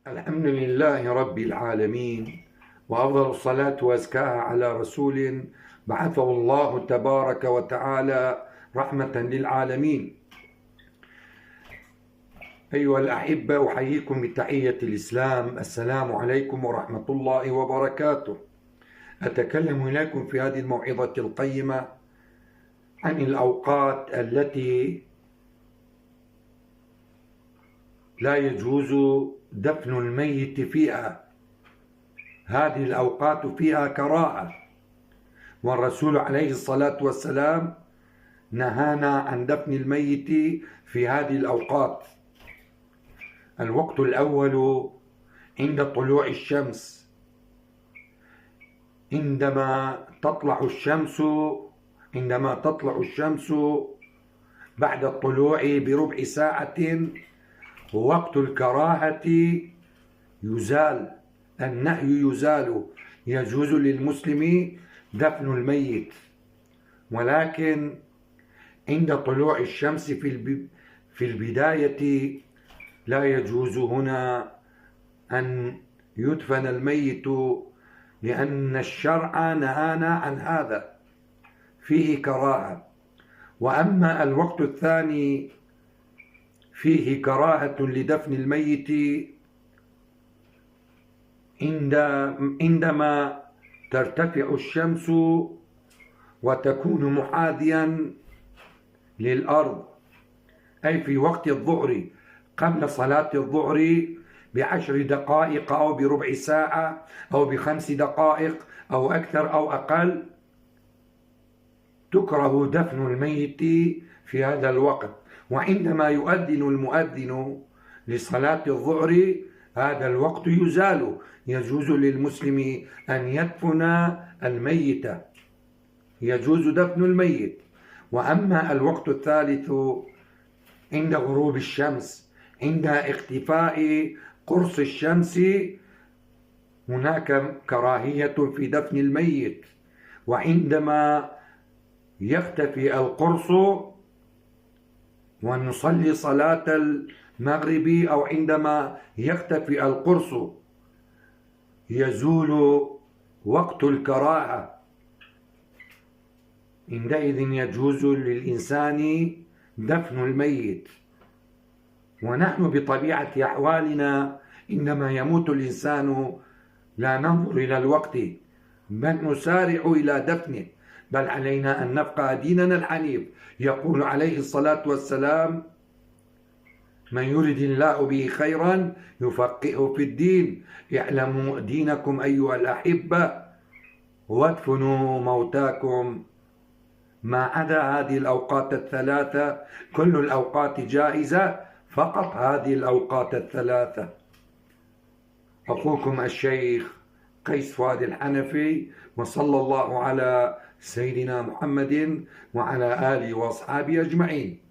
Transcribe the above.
الحمد لله رب العالمين، وأفضل الصلاة وأزكاها على رسول بعثه الله تبارك وتعالى رحمة للعالمين. أيها الأحبة، أحييكم بتحية الإسلام. السلام عليكم ورحمة الله وبركاته. أتكلم إليكم في هذه الموعظة القيمة عن الأوقات التي لا يجوز دفن الميت فيها. هذه الأوقات فيها كراهة، والرسول عليه الصلاة والسلام نهانا عن دفن الميت في هذه الأوقات. الوقت الأول عند طلوع الشمس، عندما تطلع الشمس بعد الطلوع بربع ساعة وقت الكراهة يزال، النهي يزال، يجوز للمسلم دفن الميت. ولكن عند طلوع الشمس في البداية لا يجوز هنا أن يدفن الميت، لأن الشرع نهانا عن هذا، فيه كراهة. وأما الوقت الثاني فيه كراهة لدفن الميت عندما ترتفع الشمس وتكون محاذيا للأرض، أي في وقت الظهر، قبل صلاة الظهر ب10 دقائق أو بربع ساعة أو ب5 دقائق أو أكثر أو أقل. تكره دفن الميت في هذا الوقت. وعندما يؤذن المؤذن لصلاة الظهر هذا الوقت يزال، يجوز للمسلم أن يدفن الميت، يجوز دفن الميت. وأما الوقت الثالث عند غروب الشمس، عند اختفاء قرص الشمس، هناك كراهية في دفن الميت. وعندما يختفي القرص ونصلي صلاة المغرب، أو عندما يختفي القرص يزول وقت الكراهة، عندئذ يجوز للإنسان دفن الميت. ونحن بطبيعة أحوالنا عندما يموت الإنسان لا ننظر إلى الوقت، بل نسارع إلى دفنه، بل علينا أن نفقه ديننا الحنيف. يقول عليه الصلاة والسلام: من يرد الله به خيرا يفقهه في الدين. اعلموا دينكم أيها الأحبة، وادفنوا موتاكم. ما عدا هذه الأوقات الثلاثة، كل الأوقات جائزة، فقط هذه الأوقات الثلاثة. أخوكم الشيخ قيس فؤاد الحنفي، وصلى الله على سيدنا محمد وعلى آله وأصحابه أجمعين.